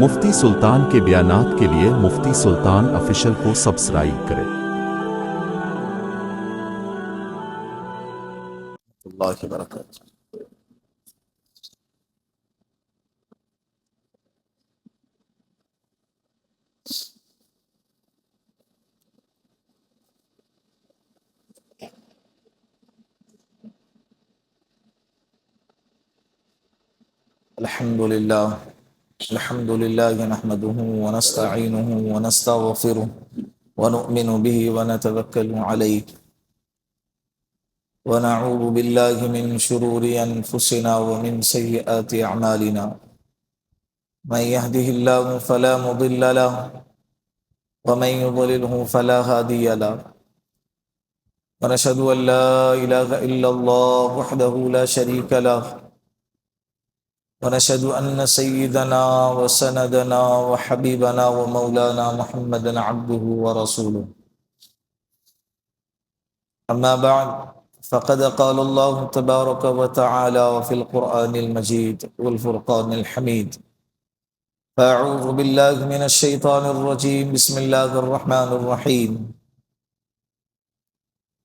مفتی سلطان کے بیانات کے لیے مفتی سلطان آفیشل کو سبسکرائب کریں۔ اللہ کی برکت۔ الحمد للہ نحمده ونستعینه ونستغفره ونؤمن به ونتوکل علیہ ونعوذ باللہ من شرور انفسنا ومن سیئات اعمالنا من يهده الله فلا مضل له ومن يضلله فلا هادي له ونشهد ان لا اله الا الله وحده لا شريك له ونشهد أن سيدنا وسندنا وحبيبنا ومولانا محمدا عبده ورسوله أما بعد فقد قال الله تبارك وتعالى في القرآن المجيد والفرقان الحميد فأعوذ بالله من الشيطان الرجيم بسم الله الرحمن الرحيم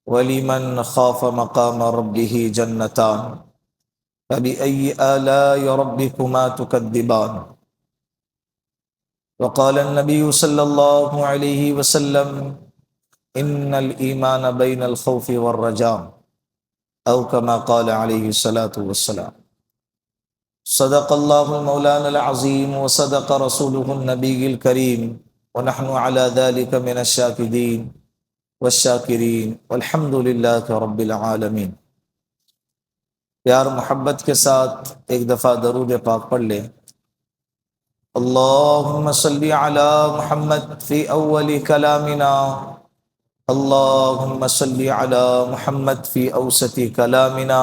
ولمن خاف مقام ربه جنتان فبأي آلاء ربكما تكذبان وقال النبي صلى الله عليه وسلم إن الإيمان بين الخوف والرجاء أو كما قال عليه الصلاة والسلام صدق الله المولانا العظيم وصدق رسوله النبي الكريم ونحن على ذلك من الشاكرين والشاكرين والحمد لله رب العالمين۔ پیار محبت کے ساتھ ایک دفعہ درود پاک پڑھ لیں۔ اللہم صلی علی محمد فی اول کلامنا، اللہم صلی علی محمد فی اوسط کلامنا،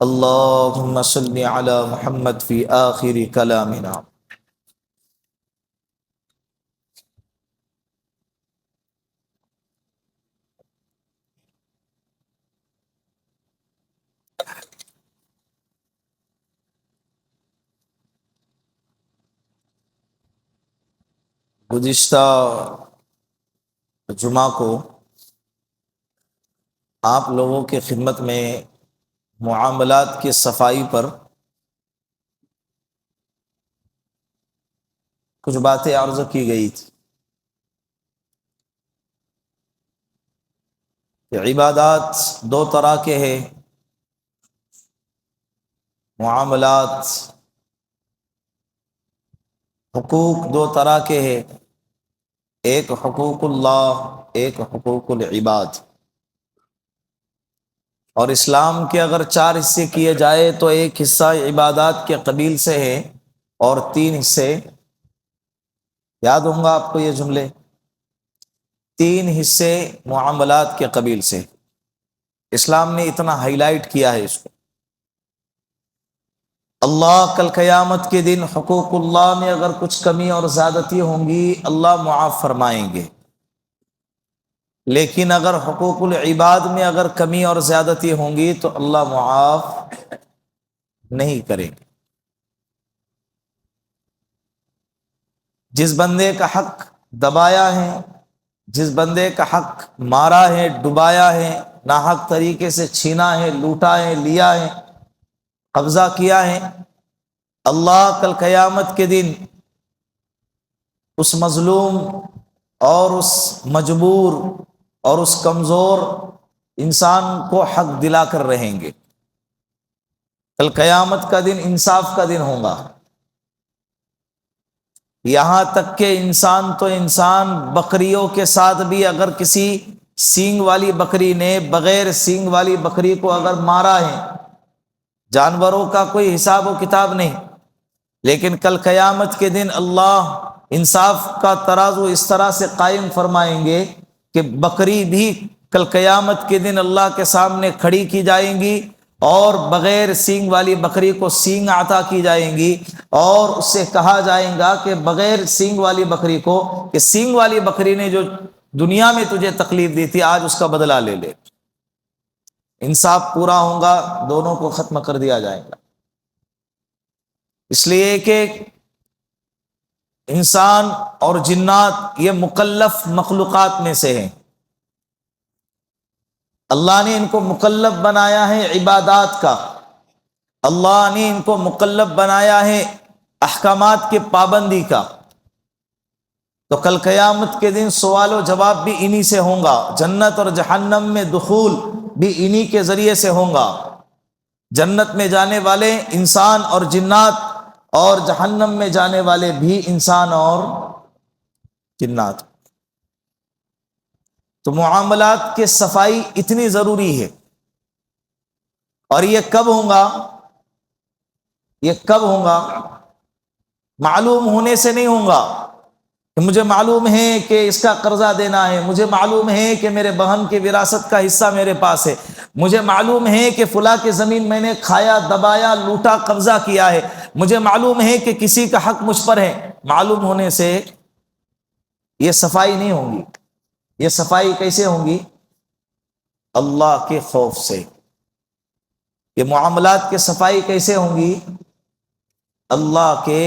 اللہم صلی علی محمد فی آخر کلامنا۔ گزشتہ جمعہ کو آپ لوگوں کی خدمت میں معاملات کی صفائی پر کچھ باتیں عرض کی گئی تھی کہ عبادات دو طرح کے ہیں، معاملات حقوق دو طرح کے ہیں، ایک حقوق اللہ، ایک حقوق العباد۔ اور اسلام کے اگر 4 حصے کیے جائے تو ایک حصہ عبادات کے قبیل سے ہے اور 3 حصے، یاد ہوں گا آپ کو یہ جملے، 3 حصے معاملات کے قبیل سے۔ اسلام نے اتنا ہائی لائٹ کیا ہے اس کو۔ اللہ کل قیامت کے دن حقوق اللہ میں اگر کچھ کمی اور زیادتی ہوں گی اللہ معاف فرمائیں گے، لیکن اگر حقوق العباد میں اگر کمی اور زیادتی ہوں گی تو اللہ معاف نہیں کریں گے۔ جس بندے کا حق دبایا ہے، جس بندے کا حق مارا ہے، ڈبایا ہے، ناحق طریقے سے چھینا ہے، لوٹا ہے، لیا ہے، قبضہ کیا ہے، اللہ کل قیامت کے دن اس مظلوم اور اس مجبور اور اس کمزور انسان کو حق دلا کر رہیں گے۔ کل قیامت کا دن انصاف کا دن ہوگا، یہاں تک کہ انسان تو انسان، بکریوں کے ساتھ بھی اگر کسی سینگ والی بکری نے بغیر سینگ والی بکری کو اگر مارا ہے، جانوروں کا کوئی حساب و کتاب نہیں، لیکن کل قیامت کے دن اللہ انصاف کا ترازو اس طرح سے قائم فرمائیں گے کہ بکری بھی کل قیامت کے دن اللہ کے سامنے کھڑی کی جائیں گی اور بغیر سینگ والی بکری کو سینگ عطا کی جائیں گی، اور اس سے کہا جائے گا کہ بغیر سینگ والی بکری کو کہ سینگ والی بکری نے جو دنیا میں تجھے تکلیف دی تھی آج اس کا بدلہ لے لے۔ انصاف پورا ہوگا، دونوں کو ختم کر دیا جائے گا۔ اس لیے کہ انسان اور جنات یہ مکلف مخلوقات میں سے ہیں. اللہ نے ان کو مکلف بنایا ہے عبادات کا، اللہ نے ان کو مکلف بنایا ہے احکامات کی پابندی کا. تو کل قیامت کے دن سوال و جواب بھی انہی سے ہوں گا، جنت اور جہنم میں دخول بھی انہی کے ذریعے سے ہوں گا. جنت میں جانے والے انسان اور جنات، اور جہنم میں جانے والے بھی انسان اور جنات. تو معاملات کے صفائی اتنی ضروری ہے. اور یہ کب ہوگا؟ یہ کب ہوگا؟ معلوم ہونے سے نہیں ہوگا کہ مجھے معلوم ہے کہ اس کا قرضہ دینا ہے، مجھے معلوم ہے کہ میرے بہن کی وراثت کا حصہ میرے پاس ہے، مجھے معلوم ہے کہ فلاں کی زمین میں نے کھایا، دبایا، لوٹا، قبضہ کیا ہے، مجھے معلوم ہے کہ کسی کا حق مجھ پر ہے. معلوم ہونے سے یہ صفائی نہیں ہوگی. یہ صفائی کیسے ہوگی؟ اللہ کے خوف سے. یہ معاملات کی صفائی کیسے ہوں گی؟ اللہ کے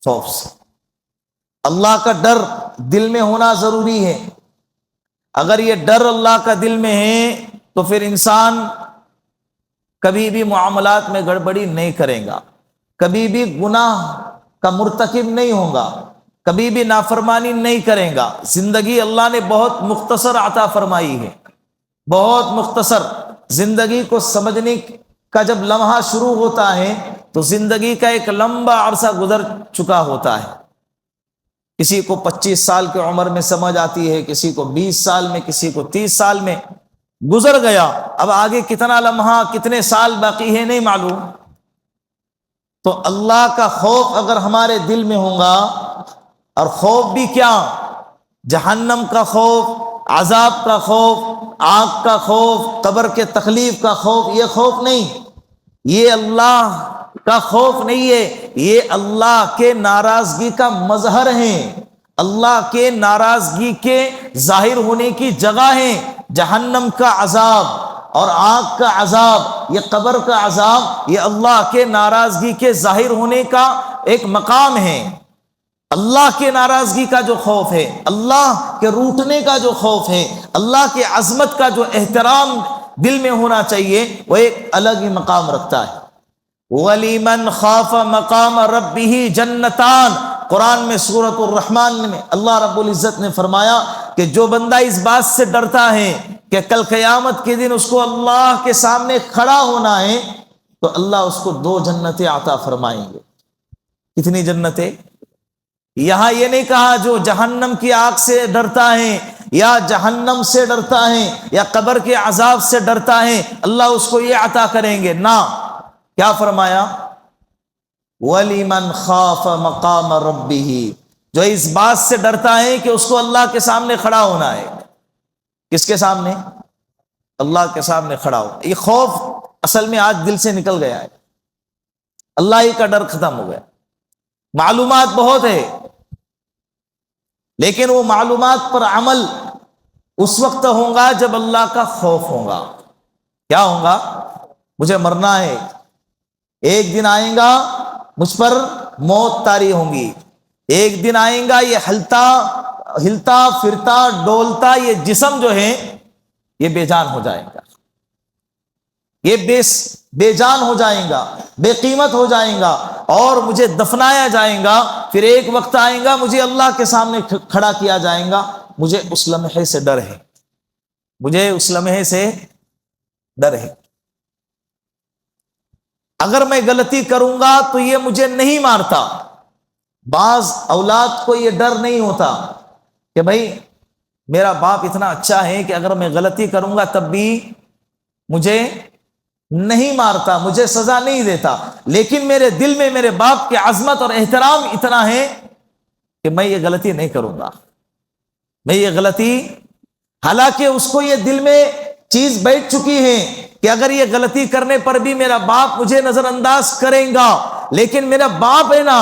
خوف سے. اللہ کا ڈر دل میں ہونا ضروری ہے. اگر یہ ڈر اللہ کا دل میں ہے تو پھر انسان کبھی بھی معاملات میں گڑبڑی نہیں کرے گا، کبھی بھی گناہ کا مرتکب نہیں ہوگا، کبھی بھی نافرمانی نہیں کرے گا. زندگی اللہ نے بہت مختصر عطا فرمائی ہے، بہت مختصر. زندگی کو سمجھنے کا جب لمحہ شروع ہوتا ہے تو زندگی کا ایک لمبا عرصہ گزر چکا ہوتا ہے. کسی کو 25 سال کی عمر میں سمجھ آتی ہے، کسی کو 20 سال میں، کسی کو 30 سال میں. گزر گیا، اب آگے کتنا لمحہ، کتنے سال باقی ہے نہیں معلوم. تو اللہ کا خوف اگر ہمارے دل میں ہوگا، اور خوف بھی کیا؟ جہنم کا خوف، عذاب کا خوف، آگ کا خوف، قبر کے تکلیف کا خوف. یہ خوف نہیں، یہ اللہ کا خوف نہیں ہے، یہ اللہ کے ناراضگی کا مظہر ہے، اللہ کے ناراضگی کے ظاہر ہونے کی جگہ ہے. جہنم کا عذاب اور آگ کا عذاب، یہ قبر کا عذاب، یہ اللہ کے ناراضگی کے ظاہر ہونے کا ایک مقام ہے. اللہ کے ناراضگی کا جو خوف ہے، اللہ کے روٹنے کا جو خوف ہے، اللہ کے عظمت کا جو احترام دل میں ہونا چاہیے، وہ ایک الگ ہی مقام رکھتا ہے. وَلِمَنْ خَافَ مَقَامَ رَبِّهِ جَنَّتَانِ. قرآن میں سورۃ الرحمن میں اللہ رب العزت نے فرمایا کہ جو بندہ اس بات سے ڈرتا ہے کہ کل قیامت کے دن اس کو اللہ کے سامنے کھڑا ہونا ہے، تو اللہ اس کو 2 جنتیں عطا فرمائیں گے. کتنی جنتیں؟ یہاں یہ نہیں کہا جو جہنم کی آگ سے ڈرتا ہے، یا جہنم سے ڈرتا ہے، یا قبر کے عذاب سے ڈرتا ہے، اللہ اس کو یہ عطا کریں گے. نہ، کیا فرمایا؟ وَلِمَنْ خَافَ مَقَامَ رَبِّهِ. جو اس بات سے ڈرتا ہے کہ اس کو اللہ کے سامنے کھڑا ہونا ہے. کس کے سامنے؟ اللہ کے سامنے کھڑا ہو. یہ خوف اصل میں آج دل سے نکل گیا ہے، اللہ ہی کا ڈر ختم ہو گیا. معلومات بہت ہے، لیکن وہ معلومات پر عمل اس وقت ہوگا جب اللہ کا خوف ہوگا. کیا ہوگا؟ مجھے مرنا ہے، ایک دن آئیں گا مجھ پر موت طاری ہوں گی، ایک دن آئیں گا یہ ہلتا پھرتا ڈولتا یہ جسم جو ہے یہ بے جان ہو جائے گا، یہ بے جان ہو جائیں گا، بے قیمت ہو جائیں گا، اور مجھے دفنایا جائیں گا. پھر ایک وقت آئیں گا مجھے اللہ کے سامنے کھڑا کیا جائیں گا. مجھے اس لمحے سے ڈر ہے، مجھے اس لمحے سے ڈر ہے. اگر میں غلطی کروں گا تو یہ مجھے نہیں مارتا. بعض اولاد کو یہ ڈر نہیں ہوتا کہ بھائی میرا باپ اتنا اچھا ہے کہ اگر میں غلطی کروں گا تب بھی مجھے نہیں مارتا، مجھے سزا نہیں دیتا. لیکن میرے دل میں میرے باپ کی عظمت اور احترام اتنا ہے کہ میں یہ غلطی نہیں کروں گا، میں یہ غلطی، حالانکہ اس کو یہ دل میں چیز بیٹھ چکی ہے کہ اگر یہ غلطی کرنے پر بھی میرا باپ مجھے نظر انداز کرے گا، لیکن میرا باپ ہے نا،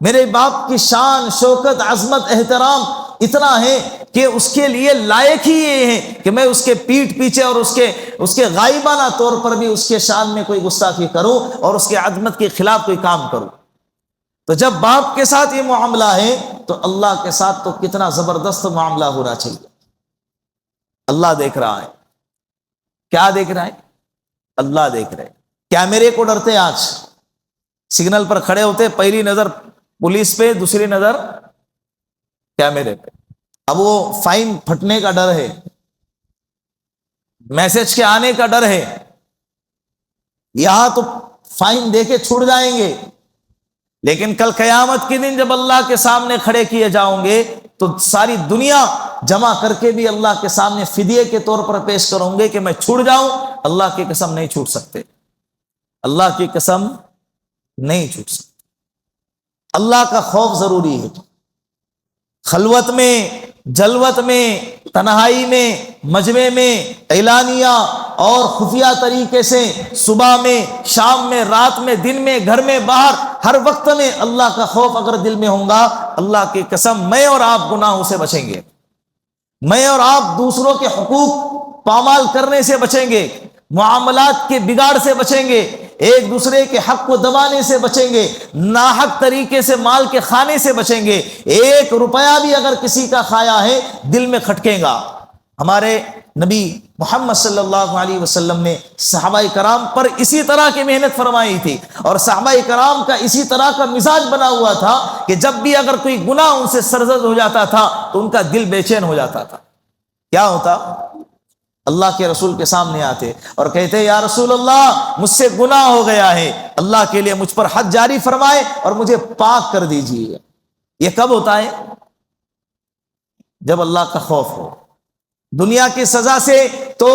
میرے باپ کی شان، شوکت، عظمت، احترام اتنا ہے کہ اس کے لیے لائق ہی یہ ہے کہ میں اس کے پیٹھ پیچھے اور اس کے غائبانہ طور پر بھی اس کے شان میں کوئی گستاخی کروں اور اس کے عظمت کے خلاف کوئی کام کروں. تو جب باپ کے ساتھ یہ معاملہ ہے تو اللہ کے ساتھ تو کتنا زبردست معاملہ ہونا چاہیے۔ اللہ دیکھ رہا ہے۔ کیا دیکھ رہا ہے؟ اللہ دیکھ رہے۔ کیمرے کو ڈرتے، آج سگنل پر کھڑے ہوتے، پہلی نظر پولیس پہ، دوسری نظر کیمرے پہ۔ اب وہ فائن پھٹنے کا ڈر ہے، میسج کے آنے کا ڈر ہے، یہاں تو فائن دے کے چھوڑ جائیں گے، لیکن کل قیامت کے دن جب اللہ کے سامنے کھڑے کیے جاؤں گے تو ساری دنیا جمع کر کے بھی اللہ کے سامنے فدیے کے طور پر پیش کروں گے کہ میں چھوڑ جاؤں۔ اللہ کی قسم نہیں چھوٹ سکتے، اللہ کی قسم نہیں چھوٹ سکتے۔ اللہ کا خوف ضروری ہے، خلوت میں، جلوت میں، تنہائی میں، مجمع میں، اعلانیہ اور خفیہ طریقے سے، صبح میں، شام میں، رات میں، دن میں، گھر میں، باہر، ہر وقت میں اللہ کا خوف اگر دل میں ہوگا، اللہ کی قسم میں اور آپ گناہوں سے بچیں گے، میں اور آپ دوسروں کے حقوق پامال کرنے سے بچیں گے، معاملات کے بگاڑ سے بچیں گے، ایک دوسرے کے حق کو دبانے سے بچیں گے، ناحق طریقے سے مال کے کھانے سے بچیں گے۔ ایک روپیہ بھی اگر کسی کا کھایا ہے دل میں کھٹکے گا۔ ہمارے نبی محمد صلی اللہ علیہ وسلم نے صحابہ کرام پر اسی طرح کی محنت فرمائی تھی، اور صحابہ کرام کا اسی طرح کا مزاج بنا ہوا تھا کہ جب بھی اگر کوئی گناہ ان سے سرزد ہو جاتا تھا تو ان کا دل بے چین ہو جاتا تھا۔ کیا ہوتا؟ اللہ کے رسول کے سامنے آتے اور کہتے یا رسول اللہ مجھ سے گناہ ہو گیا ہے، اللہ کے لیے مجھ پر حد جاری فرمائے اور مجھے پاک کر دیجیے۔ یہ کب ہوتا ہے؟ جب اللہ کا خوف ہو۔ دنیا کی سزا سے تو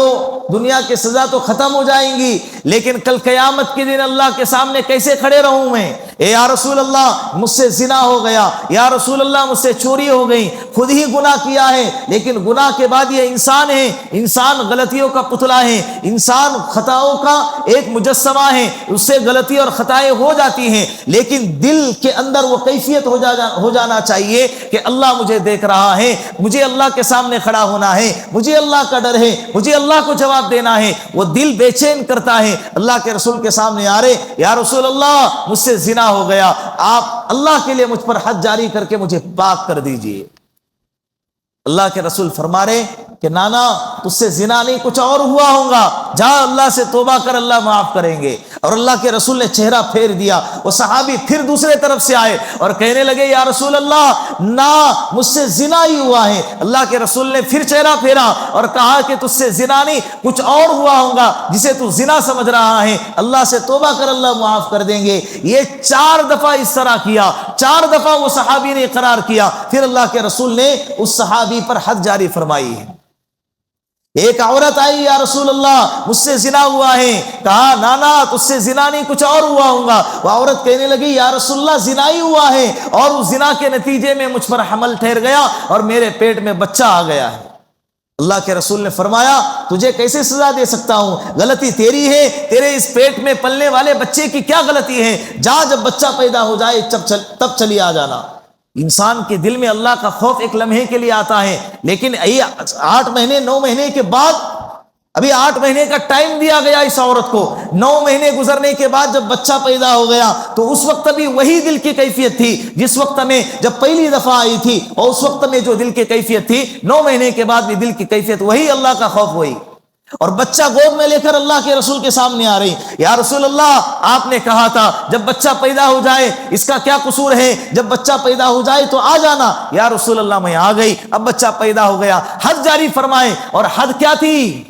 دنیا کی سزا تو ختم ہو جائیں گی، لیکن کل قیامت کے دن اللہ کے سامنے کیسے کھڑے رہوں میں؟ اے یا رسول اللہ مجھ سے زنا ہو گیا، یا رسول اللہ مجھ سے چوری ہو گئی، خود ہی گناہ کیا ہے، لیکن گناہ کے بعد یہ انسان ہے، انسان غلطیوں کا پتلا ہے، انسان خطاؤں کا ایک مجسمہ ہے، اس سے غلطی اور خطائیں ہو جاتی ہیں، لیکن دل کے اندر وہ کیفیت ہو جانا چاہیے کہ اللہ مجھے دیکھ رہا ہے، مجھے اللہ کے سامنے کھڑا ہونا ہے، مجھے اللہ کا ڈر ہے، مجھے اللہ کو جواب دینا ہے۔ وہ دل بے چین کرتا ہے، اللہ کے رسول کے سامنے آ رہے یا رسول اللہ مجھ سے زنا ہو گیا، آپ اللہ کے لیے مجھ پر حد جاری کر کے مجھے پاک کر دیجئے۔ اللہ کے رسول فرما رہے کہ نانا تجھ سے زنا نہیں کچھ اور ہوا ہوگا، جا اللہ سے توبہ کر، اللہ معاف کریں گے۔ اور اللہ کے رسول نے چہرہ پھیر دیا، وہ صحابی پھر دوسرے طرف سے آئے اور کہنے لگے یا رسول اللہ نہ مجھ سے زنا ہی ہوا ہے۔ اللہ کے رسول نے پھر چہرہ پھیرا اور کہا کہ تجھ سے زنا نہیں کچھ اور ہوا ہوگا جسے تو زنا سمجھ رہا ہے، اللہ سے توبہ کر، اللہ معاف کر دیں گے۔ یہ 4 دفعہ اس طرح کیا، 4 دفعہ وہ صحابی نے اقرار کیا، پھر اللہ کے رسول نے اس صحابی پر حد جاری فرمائی ہے۔ ایک عورت آئی یا رسول اللہ مجھ سے زنا ہوا ہے، کہا نانا تجھ سے زنا نہیں کچھ اور ہوا ہوگا۔ وہ عورت کہنے لگی یا رسول اللہ زنا ہی ہوا ہے، اور اس زنا کے نتیجے میں مجھ پر حمل ٹھہر گیا اور میرے پیٹ میں بچہ آ گیا ہے۔ اللہ کے رسول نے فرمایا تجھے کیسے سزا دے سکتا ہوں، غلطی تیری ہے، تیرے اس پیٹ میں پلنے والے بچے کی کیا غلطی ہے، جا جب بچہ پیدا ہو جائے تب چلی آ جانا۔ انسان کے دل میں اللہ کا خوف ایک لمحے کے لیے آتا ہے، لیکن 8 مہینے 9 مہینے کے بعد، ابھی 8 مہینے کا ٹائم دیا گیا اس عورت کو، 9 مہینے گزرنے کے بعد جب بچہ پیدا ہو گیا تو اس وقت بھی وہی دل کی کیفیت تھی جس وقت میں جب پہلی دفعہ آئی تھی، اور اس وقت میں جو دل کی کیفیت تھی 9 مہینے کے بعد بھی دل کی کیفیت وہی، اللہ کا خوف وہی۔ اور بچہ گود میں لے کر اللہ کے رسول کے سامنے آ رہی، یا رسول اللہ آپ نے کہا تھا جب بچہ پیدا ہو جائے اس کا کیا قصور ہے، جب بچہ پیدا ہو جائے تو آ جانا۔ یا رسول اللہ میں آ گئی، اب بچہ پیدا ہو گیا، حد جاری فرمائے۔ اور حد کیا تھی؟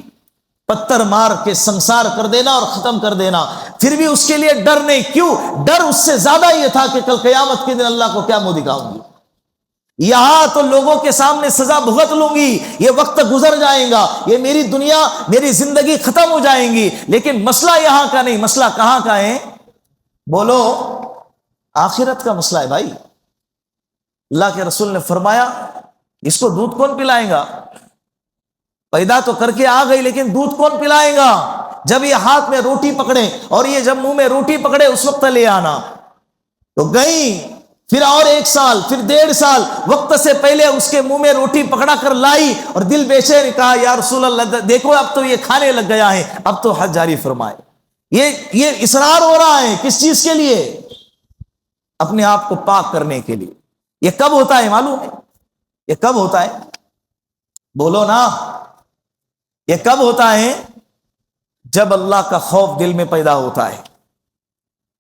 پتھر مار کے سنسار کر دینا اور ختم کر دینا۔ پھر بھی اس کے لیے ڈر نہیں، کیوں ڈر؟ اس سے زیادہ یہ تھا کہ کل قیامت کے دن اللہ کو کیا منہ دکھاؤں گی، یہاں تو لوگوں کے سامنے سزا بھگت لوں گی، یہ وقت گزر جائے گا، یہ میری دنیا میری زندگی ختم ہو جائیں گی، لیکن مسئلہ یہاں کا نہیں، مسئلہ کہاں کا ہے؟ بولو، آخرت کا مسئلہ ہے بھائی۔ اللہ کے رسول نے فرمایا اس کو دودھ کون پلائے گا؟ پیدا تو کر کے آ گئی لیکن دودھ کون پلائے گا؟ جب یہ ہاتھ میں روٹی پکڑے اور یہ جب منہ میں روٹی پکڑے اس وقت لے آنا۔ تو گئی، پھر اور 1 سال، پھر 1.5 سال، وقت سے پہلے اس کے منہ میں روٹی پکڑا کر لائی اور دل بے چین، کہا یا رسول اللہ دیکھو اب تو یہ کھانے لگ گیا ہے، اب تو حد جاری فرمائے۔ یہ اصرار ہو رہا ہے کس چیز کے لیے؟ اپنے آپ کو پاک کرنے کے لیے۔ یہ کب ہوتا ہے معلوم ہے؟ یہ کب ہوتا ہے؟ بولو نا، یہ کب ہوتا ہے؟ جب اللہ کا خوف دل میں پیدا ہوتا ہے۔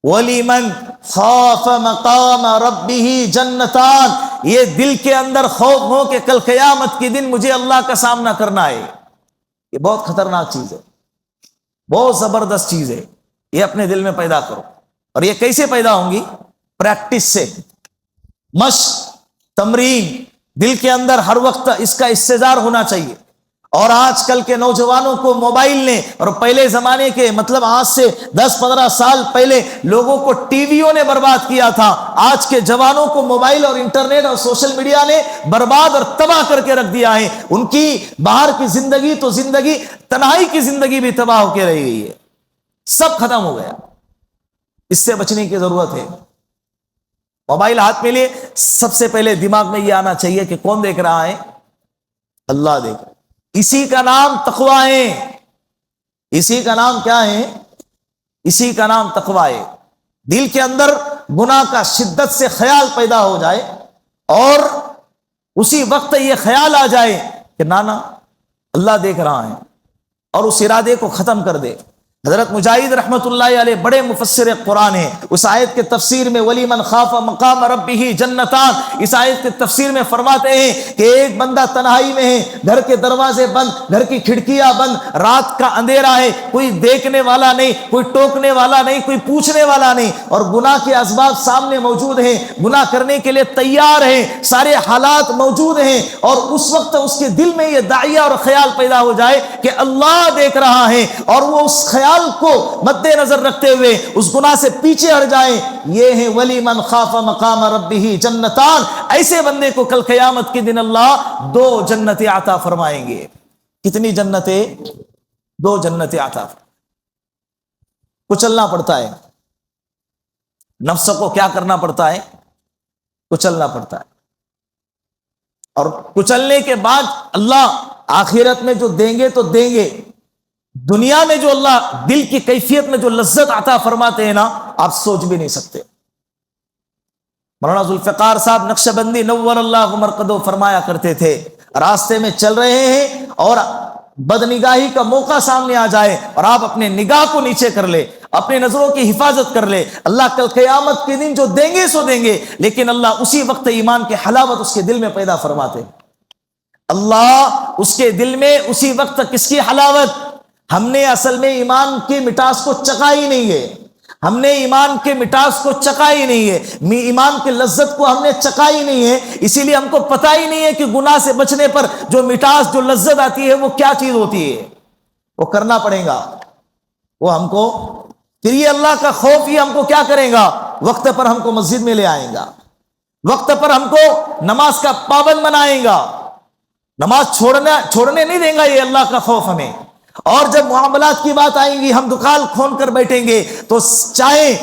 وَلِمَنْ خَافَ مَقَامَ رَبِّهِ جَنَّتَانِ، یہ دل کے اندر خوف ہو کہ کل قیامت کے دن مجھے اللہ کا سامنا کرنا ہے۔ یہ بہت خطرناک چیز ہے، بہت زبردست چیز ہے، یہ اپنے دل میں پیدا کرو۔ اور یہ کیسے پیدا ہوں گی؟ پریکٹس سے، مشق، تمرین، دل کے اندر ہر وقت اس کا استحضار ہونا چاہیے۔ اور آج کل کے نوجوانوں کو موبائل نے، اور پہلے زمانے کے مطلب آج سے 10-15 سال پہلے لوگوں کو ٹی ویوں نے برباد کیا تھا، آج کے جوانوں کو موبائل اور انٹرنیٹ اور سوشل میڈیا نے برباد اور تباہ کر کے رکھ دیا ہے۔ ان کی باہر کی زندگی تو زندگی، تنہائی کی زندگی بھی تباہ ہو کے رہ گئی ہے، سب ختم ہو گیا۔ اس سے بچنے کی ضرورت ہے۔ موبائل ہاتھ میں لیے سب سے پہلے دماغ میں یہ آنا چاہیے کہ کون دیکھ رہا ہے؟ اللہ دیکھ رہا ہے۔ اسی کا نام تقویٰ ہے۔ اسی کا نام کیا ہے؟ اسی کا نام تقویٰ ہے۔ دل کے اندر گناہ کا شدت سے خیال پیدا ہو جائے اور اسی وقت یہ خیال آ جائے کہ نانا اللہ دیکھ رہا ہے، اور اس ارادے کو ختم کر دے۔ حضرت مجاہد رحمت اللہ علیہ بڑے مفسر قرآن ہیں، اس آیت کے تفسیر میں وَلِمَنْ خَافَ مَقَامَ رَبِّهِ جَنَّتَانِ، اس آیت کے تفسیر میں فرماتے ہیں کہ ایک بندہ تنہائی میں ہے، گھر کے دروازے بند، گھر کی کھڑکیاں بند، رات کا اندھیرا ہے، کوئی دیکھنے والا نہیں، کوئی ٹوکنے والا نہیں، کوئی پوچھنے والا نہیں، اور گناہ کے اسباب سامنے موجود ہیں، گناہ کرنے کے لیے تیار ہیں، سارے حالات موجود ہیں، اور اس وقت اس کے دل میں یہ داعیہ اور خیال پیدا ہو جائے کہ اللہ دیکھ رہا ہے، اور وہ اس خیال کو مد نظر رکھتے ہوئے اس گناہ سے پیچھے ہٹ جائیں۔ یہ ہے وَلِمَنْ خَافَ مَقَامَ رَبِّهِ جَنَّتَانِ، ایسے بندے کو کل قیامت کے دن اللہ 2 جنتیں عطا فرمائیں گے۔ کتنی جنتیں؟ 2 جنتیں عطا فرمائیں۔ کچلنا پڑتا ہے، نفس کو کیا کرنا پڑتا ہے؟ کچلنا پڑتا ہے، اور کچلنے کے بعد اللہ آخرت میں جو دیں گے تو دیں گے۔ دنیا میں جو اللہ دل کی کیفیت میں جو لذت عطا فرماتے ہیں نا، آپ سوچ بھی نہیں سکتے۔ مولانا ذوالفقار صاحب نقشبندی نور اللہ مرقدو فرمایا کرتے تھے، راستے میں چل رہے ہیں اور بدنگاہی کا موقع سامنے آ جائے اور آپ اپنے نگاہ کو نیچے کر لے، اپنے نظروں کی حفاظت کر لے، اللہ کل قیامت کے دن جو دیں گے سو دیں گے، لیکن اللہ اسی وقت ایمان کی حلاوت اس کے دل میں پیدا فرماتے ہیں۔ اللہ اس کے دل میں اسی وقت کس کی حلاوت؟ ہم نے اصل میں ایمان کی مٹاس کو چکھا ہی نہیں ہے، ہم نے ایمان کے مٹاس کو چکھا ہی نہیں ہے، ایمان کی لذت کو ہم نے چکھا ہی نہیں ہے، اسی لیے ہم کو پتہ ہی نہیں ہے کہ گناہ سے بچنے پر جو مٹاس، جو لذت آتی ہے وہ کیا چیز ہوتی ہے۔ وہ کرنا پڑے گا، وہ ہم کو، پھر یہ اللہ کا خوف ہی ہم کو کیا کرے گا؟ وقت پر ہم کو مسجد میں لے آئے گا، وقت پر ہم کو نماز کا پابند بنائے گا، نماز چھوڑنے نہیں دیں گا یہ اللہ کا خوف ہمیں۔ اور جب معاملات کی بات آئیں گی، ہم دکان کھول کر بیٹھیں گے تو چاہے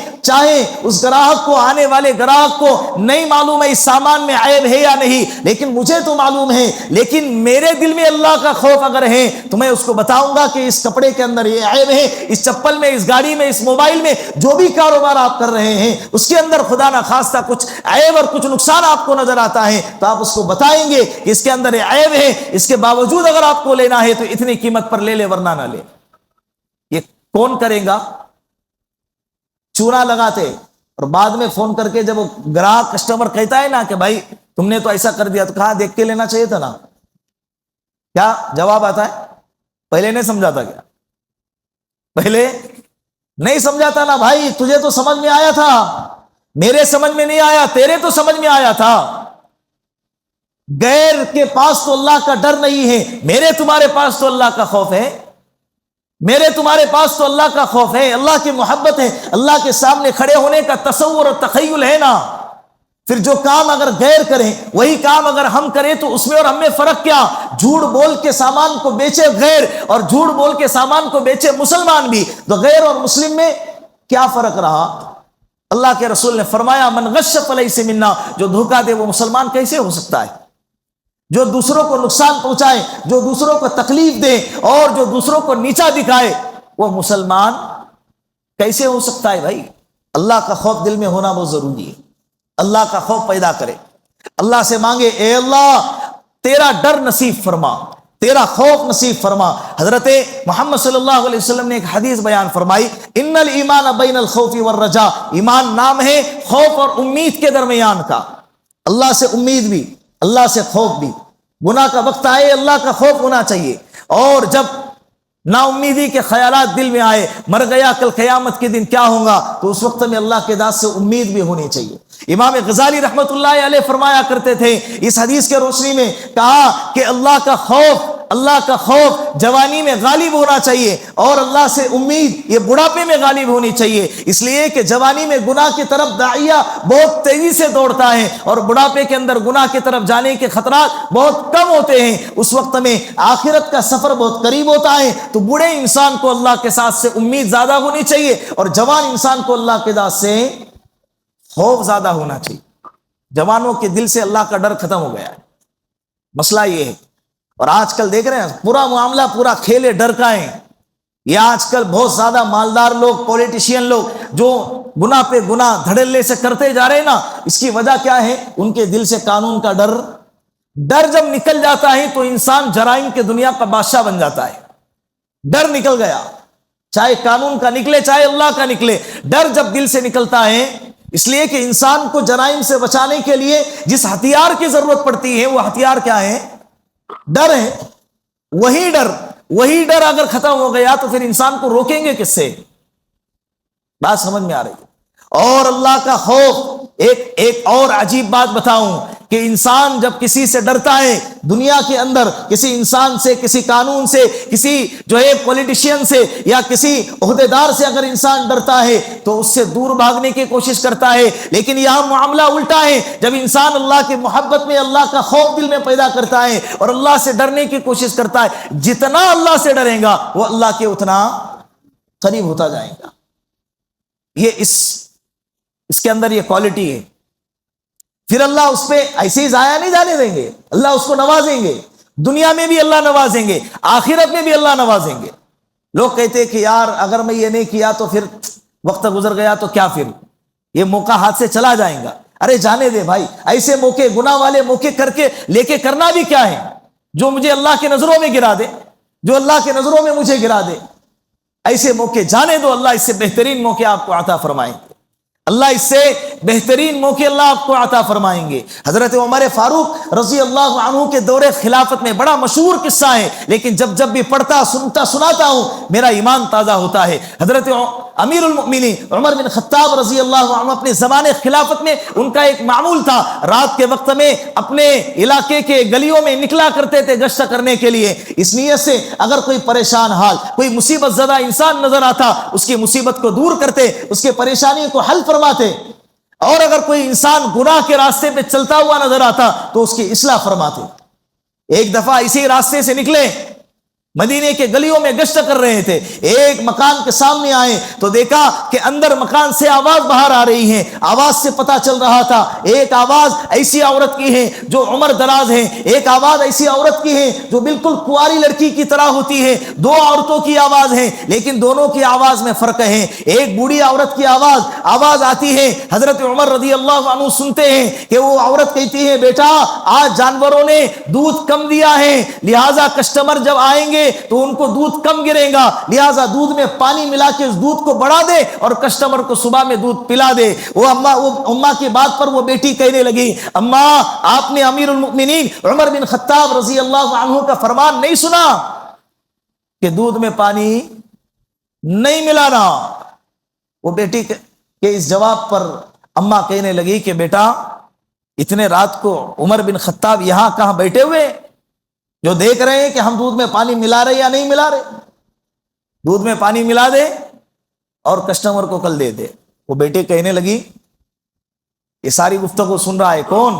اس گراہک کو، آنے والے گراہک کو نہیں معلوم ہے اس سامان میں عیب ہے یا نہیں، لیکن مجھے تو معلوم ہے، لیکن میرے دل میں اللہ کا خوف اگر ہے تو میں اس کو بتاؤں گا کہ اس کپڑے کے اندر یہ عیب ہے، اس چپل میں، اس گاڑی میں، اس موبائل میں، جو بھی کاروبار آپ کر رہے ہیں اس کے اندر خدا نہ خواستہ کچھ عیب اور کچھ نقصان آپ کو نظر آتا ہے تو آپ اس کو بتائیں گے کہ اس کے اندر یہ عیب ہے، اس کے باوجود اگر آپ کو لینا ہے تو اتنی قیمت پر لے لے ورنہ نہ لے۔ یہ کون کرے گا؟ چونا لگاتے اور بعد میں فون کر کے جب گراہک کسٹمر کہتا ہے نا کہ بھائی تم نے تو ایسا کر دیا، تو کہاں دیکھ کے لینا چاہیے تھا نا، کیا جواب آتا ہے؟ پہلے نہیں سمجھا تھا کیا؟ پہلے نہیں سمجھا تھا نا بھائی، تجھے تو سمجھ میں آیا تھا، میرے سمجھ میں نہیں آیا، تیرے تو سمجھ میں آیا تھا۔ غیر کے پاس تو اللہ کا ڈر نہیں ہے، میرے تمہارے پاس تو اللہ کا خوف ہے، میرے تمہارے پاس تو اللہ کا خوف ہے، اللہ کی محبت ہے، اللہ کے سامنے کھڑے ہونے کا تصور اور تخیل ہے نا۔ پھر جو کام اگر غیر کریں وہی کام اگر ہم کریں تو اس میں اور ہم میں فرق کیا؟ جھوٹ بول کے سامان کو بیچے غیر اور جھوٹ بول کے سامان کو بیچے مسلمان بھی، تو غیر اور مسلم میں کیا فرق رہا؟ اللہ کے رسول نے فرمایا من غش فلیس منا، جو دھوکہ دے وہ مسلمان کیسے ہو سکتا ہے؟ جو دوسروں کو نقصان پہنچائے، جو دوسروں کو تکلیف دے اور جو دوسروں کو نیچا دکھائے، وہ مسلمان کیسے ہو سکتا ہے؟ بھائی اللہ کا خوف دل میں ہونا بہت ضروری ہے۔ اللہ کا خوف پیدا کرے، اللہ سے مانگے اے اللہ تیرا ڈر نصیب فرما، تیرا خوف نصیب فرما۔ حضرت محمد صلی اللہ علیہ وسلم نے ایک حدیث بیان فرمائی، ان الایمان بین الخوف والرجاء، ایمان نام ہے خوف اور امید کے درمیان کا، اللہ سے امید بھی، اللہ سے خوف بھی۔ گناہ کا وقت آئے اللہ کا خوف ہونا چاہیے، اور جب نا امیدی کے خیالات دل میں آئے، مر گیا کل قیامت کے دن کیا ہوگا، تو اس وقت میں اللہ کے ذات سے امید بھی ہونی چاہیے۔ امام غزالی رحمت اللہ علیہ فرمایا کرتے تھے، اس حدیث کے روشنی میں کہا کہ اللہ کا خوف جوانی میں غالب ہونا چاہیے، اور اللہ سے امید یہ بڑھاپے میں غالب ہونی چاہیے، اس لیے کہ جوانی میں گناہ کی طرف داعیہ بہت تیزی سے دوڑتا ہے، اور بڑھاپے کے اندر گناہ کی طرف جانے کے خطرات بہت کم ہوتے ہیں۔ اس وقت میں آخرت کا سفر بہت قریب ہوتا ہے، تو بوڑھے انسان کو اللہ کے ساتھ سے امید زیادہ ہونی چاہیے، اور جوان انسان کو اللہ کے ذات سے خوف زیادہ ہونا چاہیے۔ جوانوں کے دل سے اللہ کا ڈر ختم ہو گیا ہے، مسئلہ یہ ہے۔ اور آج کل دیکھ رہے ہیں پورا معاملہ پورا کھیلے ڈر کا ہے۔ یہ آج کل بہت زیادہ مالدار لوگ، پولیٹیشین لوگ جو گناہ پہ گناہ دھڑلے سے کرتے جا رہے ہیں نا، اس کی وجہ کیا ہے؟ ان کے دل سے قانون کا ڈر جب نکل جاتا ہے تو انسان جرائم کے دنیا کا بادشاہ بن جاتا ہے۔ ڈر نکل گیا، چاہے قانون کا نکلے چاہے اللہ کا نکلے، ڈر جب دل سے نکلتا ہے، اس لیے کہ انسان کو جرائم سے بچانے کے لیے جس ہتھیار کی ضرورت پڑتی ہے وہ ہتھیار کیا ہے؟ ڈر ہے۔ وہی ڈر اگر ختم ہو گیا تو پھر انسان کو روکیں گے کس سے؟ بات سمجھ میں آ رہی ہے۔ اور اللہ کا خوف، ایک اور عجیب بات بتاؤں کہ انسان جب کسی سے ڈرتا ہے دنیا کے اندر، کسی انسان سے، کسی قانون سے، کسی جو ہے پولیٹیشین سے یا کسی عہدیدار سے اگر انسان ڈرتا ہے تو اس سے دور بھاگنے کی کوشش کرتا ہے۔ لیکن یہاں معاملہ الٹا ہے، جب انسان اللہ کی محبت میں اللہ کا خوف دل میں پیدا کرتا ہے اور اللہ سے ڈرنے کی کوشش کرتا ہے، جتنا اللہ سے ڈرے گا وہ اللہ کے اتنا قریب ہوتا جائے گا۔ یہ اس کے اندر یہ کوالٹی ہے۔ پھر اللہ اس پہ ایسے ہی ضائع نہیں جانے دیں گے، اللہ اس کو نوازیں گے، دنیا میں بھی اللہ نوازیں گے، آخرت میں بھی اللہ نوازیں گے۔ لوگ کہتے ہیں کہ یار اگر میں یہ نہیں کیا تو پھر وقت گزر گیا تو کیا، پھر یہ موقع ہاتھ سے چلا جائے گا۔ ارے جانے دے بھائی، ایسے موقع، گناہ والے موقع کر کے لے کے کرنا بھی کیا ہے؟ جو مجھے اللہ کی نظروں میں گرا دے، جو اللہ کی نظروں میں مجھے گرا دے، ایسے موقع جانے دو۔ اللہ اس سے بہترین موقع آپ کو عطا فرمائیں گے، اللہ اس سے بہترین موقع اللہ آپ کو عطا فرمائیں گے۔ حضرت عمر فاروق رضی اللہ عنہ کے دور خلافت میں بڑا مشہور قصہ ہے، لیکن جب بھی پڑھتا، سناتا ہوں میرا ایمان تازہ ہوتا ہے۔ حضرت امیر المؤمنین عمر بن خطاب رضی اللہ عنہ اپنے زمانے خلافت میں ان کا ایک معمول تھا، رات کے وقت میں اپنے علاقے کے گلیوں میں نکلا کرتے تھے گشت کرنے کے لیے، اس نیت سے اگر کوئی پریشان حال، کوئی مصیبت زدہ انسان نظر آتا اس کی مصیبت کو دور کرتے، اس کے پریشانی کو حل فرماتے، اور اگر کوئی انسان گناہ کے راستے پہ چلتا ہوا نظر آتا تو اس کی اصلاح فرماتے۔ ایک دفعہ اسی راستے سے نکلے، مدینے کے گلیوں میں گشت کر رہے تھے، ایک مکان کے سامنے آئے تو دیکھا کہ اندر مکان سے آواز باہر آ رہی ہے۔ آواز سے پتہ چل رہا تھا ایک آواز ایسی عورت کی ہے جو عمر دراز ہے، ایک آواز ایسی عورت کی ہے جو بالکل کنواری لڑکی کی طرح ہوتی ہے۔ دو عورتوں کی آواز ہے لیکن دونوں کی آواز میں فرق ہے۔ ایک بوڑھی عورت کی آواز آتی ہے، حضرت عمر رضی اللہ عنہ سنتے ہیں کہ وہ عورت کہتی ہے بیٹا آج جانوروں نے دودھ کم دیا ہے، لہٰذا کسٹمر جب آئیں گے تو ان کو دودھ کم گرے گا، لہٰذا دودھ میں پانی ملا کے اس دودھ کو بڑھا دے اور کسٹمر کو صبح میں دودھ پلا دے۔ وہ اماں کی بات پر وہ بیٹی کہنے لگی اماں آپ نے امیر المؤمنین عمر بن خطاب رضی اللہ عنہ کا فرمان نہیں سنا کہ دودھ میں پانی نہیں ملانا؟ وہ بیٹی کے اس جواب پر اماں کہنے لگی کہ بیٹا اتنے رات کو عمر بن خطاب یہاں کہاں بیٹھے ہوئے جو دیکھ رہے ہیں کہ ہم دودھ میں پانی ملا رہے یا نہیں ملا رہے؟ دودھ میں پانی ملا دے اور کسٹمر کو کل دے دے۔ وہ بیٹے کہنے لگی، یہ ساری گفتگو سن رہا ہے کون؟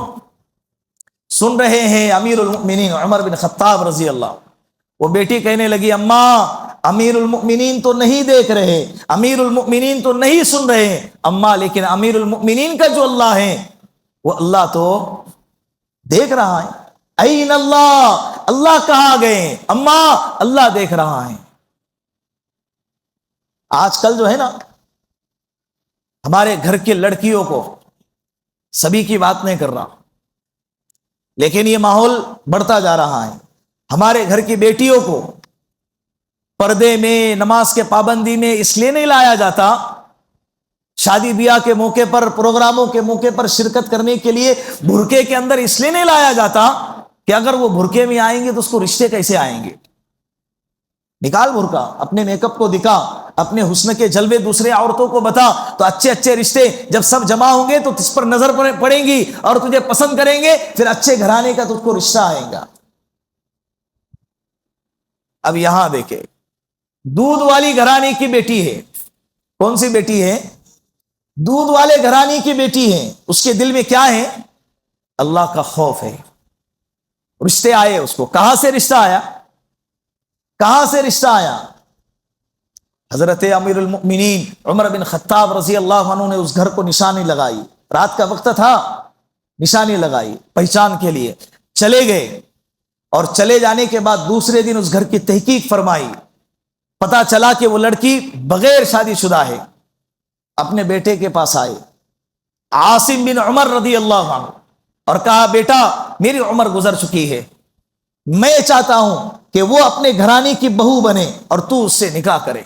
سن رہے ہیں امیر المؤمنین عمر بن خطاب رضی اللہ۔ وہ بیٹی کہنے لگی اماں امیر المؤمنین تو نہیں دیکھ رہے، امیر المؤمنین تو نہیں سن رہے اماں، لیکن امیر المؤمنین کا جو اللہ ہے وہ اللہ تو دیکھ رہا ہے۔ این اللہ، اللہ کہاں گئے؟ اماں اللہ دیکھ رہا ہے۔ آج کل جو ہے نا ہمارے گھر کی لڑکیوں کو سبھی کی بات نہیں کر رہا، لیکن یہ ماحول بڑھتا جا رہا ہے۔ ہمارے گھر کی بیٹیوں کو پردے میں، نماز کے پابندی میں اس لیے نہیں لایا جاتا، شادی بیاہ کے موقع پر، پروگراموں کے موقع پر شرکت کرنے کے لیے برقعے کے اندر اس لیے نہیں لایا جاتا کہ اگر وہ برقعے میں آئیں گے تو اس کو رشتے کیسے آئیں گے۔ نکال برقع، اپنے میک اپ کو دکھا، اپنے حسن کے جلوے دوسرے عورتوں کو بتا، تو اچھے اچھے رشتے جب سب جمع ہوں گے تو تجھ پر نظر پڑیں گی اور تجھے پسند کریں گے، پھر اچھے گھرانے کا تجھ کو رشتہ آئے گا۔ اب یہاں دیکھیں، دودھ والی گھرانے کی بیٹی ہے، کون سی بیٹی ہے؟ دودھ والے گھرانے کی بیٹی ہے، اس کے دل میں کیا ہے؟ اللہ کا خوف ہے۔ رشتے آئے اس کو، کہاں سے رشتہ آیا؟ کہاں سے رشتہ آیا؟ حضرت امیر المؤمنین عمر بن خطاب رضی اللہ عنہ نے اس گھر کو نشانی لگائی، رات کا وقت تھا، نشانی لگائی پہچان کے لیے، چلے گئے، اور چلے جانے کے بعد دوسرے دن اس گھر کی تحقیق فرمائی، پتا چلا کہ وہ لڑکی بغیر شادی شدہ ہے۔ اپنے بیٹے کے پاس آئے عاصم بن عمر رضی اللہ عنہ اور کہا، بیٹا میری عمر گزر چکی ہے، میں چاہتا ہوں کہ وہ اپنے گھرانے کی بہو بنے اور تو اس سے نکاح کرے،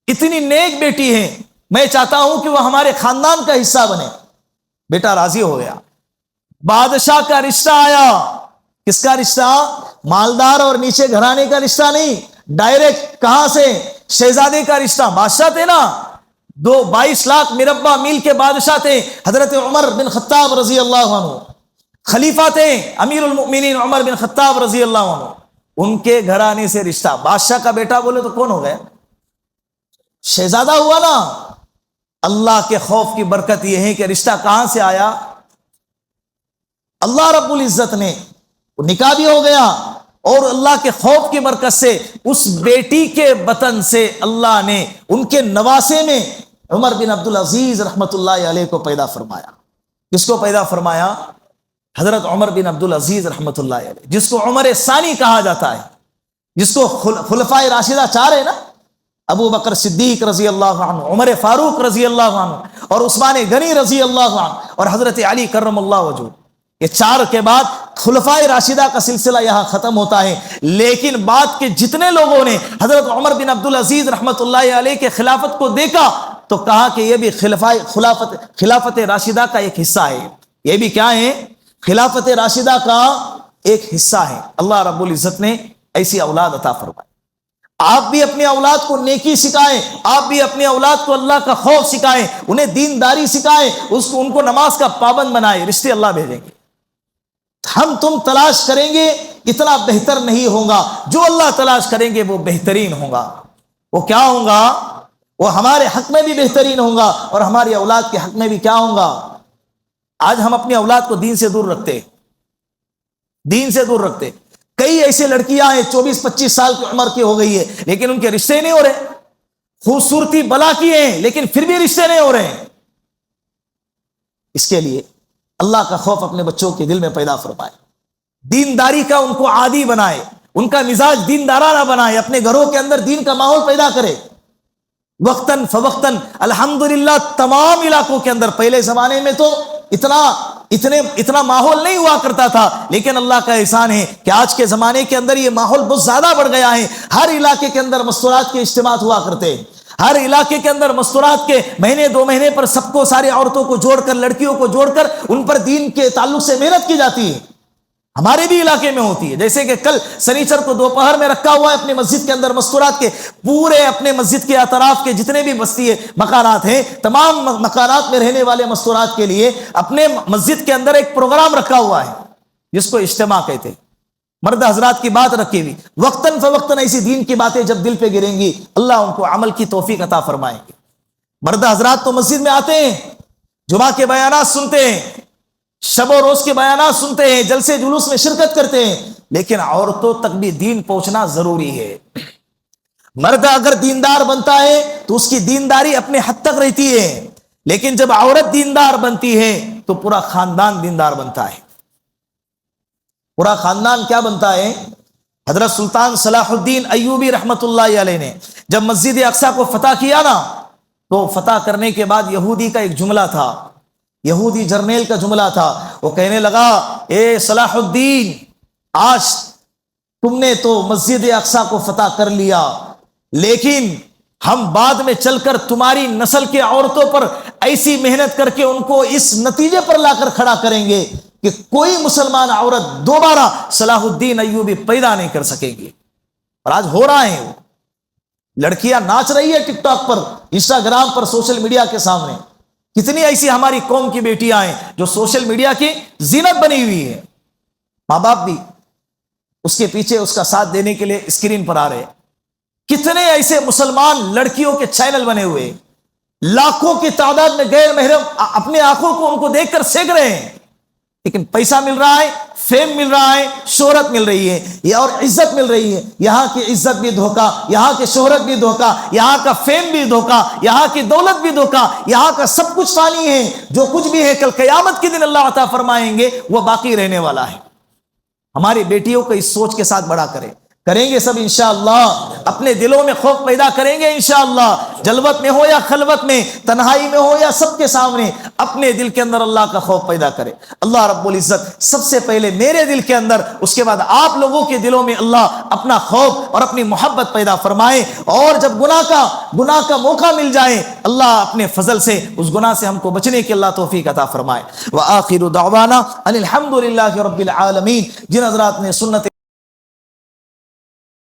اتنی نیک بیٹی ہے، میں چاہتا ہوں کہ وہ ہمارے خاندان کا حصہ بنے۔ بیٹا راضی ہو گیا۔ بادشاہ کا رشتہ آیا، کس کا رشتہ؟ مالدار اور نیچے گھرانے کا رشتہ نہیں، ڈائریکٹ کہاں سے؟ شہزادے کا رشتہ۔ بادشاہ تھے نا، 22 لاکھ مربع میل کے بادشاہ تھے حضرت عمر بن خطاب رضی اللہ عنہ، خلیفہ تھے امیر المؤمنین عمر بن خطاب رضی اللہ عنہ، ان کے گھرانے سے رشتہ۔ بادشاہ کا بیٹا بولے تو کون ہو گیا؟ شہزادہ ہوا نا۔ اللہ کے خوف کی برکت یہ ہے کہ رشتہ کہاں سے آیا؟ اللہ رب العزت نے، نکاح بھی ہو گیا، اور اللہ کے خوف کی برکت سے اس بیٹی کے بطن سے اللہ نے ان کے نواسے میں عمر بن عبدالعزیز رحمت اللہ علیہ کو پیدا فرمایا۔ کس کو پیدا فرمایا؟ حضرت عمر بن عبدالعزیز رحمت اللہ علیہ، جس کو عمر ثانی کہا جاتا ہے، جس کو خلفائے راشدہ چار ہے نا، ابو بکر صدیق رضی اللہ عنہ، عمر فاروق رضی اللہ عنہ، اور عثمان غنی رضی اللہ عنہ، اور حضرت علی کرم اللہ وجہہ۔ یہ چار کے بعد خلفائے راشدہ کا سلسلہ یہاں ختم ہوتا ہے، لیکن بعد کے جتنے لوگوں نے حضرت عمر بن عبدالعزیز رحمت اللہ علیہ کے خلافت کو دیکھا تو کہا کہ یہ بھی خلافت راشدہ کا ایک حصہ ہے، یہ بھی کیا ہے؟ خلافت راشدہ کا ایک حصہ ہے۔ اللہ رب العزت نے ایسی اولاد عطا فرمائی۔ آپ بھی اپنے اولاد کو نیکی سکھائیں، آپ بھی اپنے اولاد کو اللہ کا خوف سکھائیں، انہیں دینداری سکھائیں، ان کو نماز کا پابند بنائیں، رشتے اللہ بھیجیں گے۔ ہم تم تلاش کریں گے اتنا بہتر نہیں ہوگا، جو اللہ تلاش کریں گے وہ بہترین ہوگا۔ وہ کیا ہوگا؟ وہ ہمارے حق میں بھی بہترین ہوگا اور ہماری اولاد کے حق میں بھی کیا ہوگا؟ آج ہم اپنی اولاد کو دین سے دور رکھتے، دین سے دور رکھتے۔ کئی ایسے لڑکیاں ہیں 24-25 سال کی عمر کی ہو گئی ہے لیکن ان کے رشتے نہیں ہو رہے، خوبصورتی بلا کی ہیں لیکن پھر بھی رشتے نہیں ہو رہے۔ اس کے لیے اللہ کا خوف اپنے بچوں کے دل میں پیدا فرمائے، دینداری کا ان کو عادی بنائے، ان کا مزاج دیندارانہ بنائے، اپنے گھروں کے اندر دین کا ماحول پیدا کرے وقتاً فوقتاً۔ الحمدللہ تمام علاقوں کے اندر، پہلے زمانے میں تو اتنا ماحول نہیں ہوا کرتا تھا، لیکن اللہ کا احسان ہے کہ آج کے زمانے کے اندر یہ ماحول بہت زیادہ بڑھ گیا ہے۔ ہر علاقے کے اندر مستورات کے اجتماعات ہوا کرتے ہیں، ہر علاقے کے اندر مستورات کے مہینے 2 مہینے پر سب کو، سارے عورتوں کو جوڑ کر، لڑکیوں کو جوڑ کر ان پر دین کے تعلق سے محنت کی جاتی ہے۔ ہمارے بھی علاقے میں ہوتی ہے، جیسے کہ کل سنیچر کو دوپہر میں رکھا ہوا ہے اپنی مسجد کے اندر مستورات کے، پورے اپنے مسجد کے اطراف کے جتنے بھی بستی مکانات ہیں، تمام مکانات میں رہنے والے مستورات کے لیے اپنے مسجد کے اندر ایک پروگرام رکھا ہوا ہے جس کو اجتماع کہتے ہیں۔ مرد حضرات کی بات رکھی ہوئی، وقتاً فوقتاً ایسی دین کی باتیں جب دل پہ گریں گی اللہ ان کو عمل کی توفیق عطا فرمائیں گے۔ مرد حضرات تو مسجد میں آتے ہیں، جمعہ کے بیانات سنتے ہیں، شب و روز کے بیانات سنتے ہیں، جلسے جلوس میں شرکت کرتے ہیں، لیکن عورتوں تک بھی دین پہنچنا ضروری ہے۔ مرد اگر دیندار بنتا ہے تو اس کی دینداری اپنے حد تک رہتی ہے، لیکن جب عورت دیندار بنتی ہے تو پورا خاندان دیندار بنتا ہے۔ پورا خاندان کیا بنتا ہے؟ حضرت سلطان صلاح الدین ایوبی رحمت اللہ علیہ نے جب مسجد اقصی کو فتح کیا نا، تو فتح کرنے کے بعد یہودی کا ایک جملہ تھا یہودی جرنیل کا جملہ تھا. وہ کہنے لگا اے صلاح الدین، آج تم نے تو مسجد اقصی کو فتح کر لیا، لیکن ہم بعد میں چل کر تمہاری نسل کے عورتوں پر ایسی محنت کر کے ان کو اس نتیجے پر لا کر کھڑا کریں گے کہ کوئی مسلمان عورت دوبارہ صلاح الدین ایوبی پیدا نہیں کر سکے گی. اور آج ہو رہا ہے، وہ لڑکیاں ناچ رہی ہے ٹک ٹاک پر، انسٹاگرام پر، سوشل میڈیا کے سامنے. کتنی ایسی ہماری قوم کی بیٹیاں ہیں جو سوشل میڈیا کی زینت بنی ہوئی ہے. ماں باپ بھی اس کے پیچھے اس کا ساتھ دینے کے لیے اسکرین پر آ رہے ہیں. کتنے ایسے مسلمان لڑکیوں کے چینل بنے ہوئے، لاکھوں کی تعداد میں غیر محرم اپنے آنکھوں کو ان کو دیکھ کر سینک رہے ہیں، لیکن پیسہ مل رہا ہے، فیم مل رہا ہے، شہرت مل رہی ہے اور عزت مل رہی ہے. یہاں کی عزت بھی دھوکہ، یہاں کی شہرت بھی دھوکہ، یہاں کا فیم بھی دھوکہ، یہاں کی دولت بھی دھوکہ، یہاں کا سب کچھ فانی ہے. جو کچھ بھی ہے کل قیامت کے دن اللہ عطا فرمائیں گے وہ باقی رہنے والا ہے. ہماری بیٹیوں کو اس سوچ کے ساتھ بڑا کریں گے سب انشاءاللہ. اپنے دلوں میں خوف پیدا کریں گے انشاءاللہ. جلوت میں ہو یا خلوت میں، تنہائی میں ہو یا سب کے سامنے، اپنے دل کے اندر اللہ کا خوف پیدا کرے. اللہ رب العزت سب سے پہلے میرے دل کے اندر، اس کے بعد آپ لوگوں کے دلوں میں اللہ اپنا خوف اور اپنی محبت پیدا فرمائے. اور جب گناہ کا موقع مل جائے، اللہ اپنے فضل سے اس گناہ سے ہم کو بچنے کی اللہ توفیق عطا فرمائے. وآخر دعوانا ان الحمد للہ رب العالمین. جن حضرات نے سنت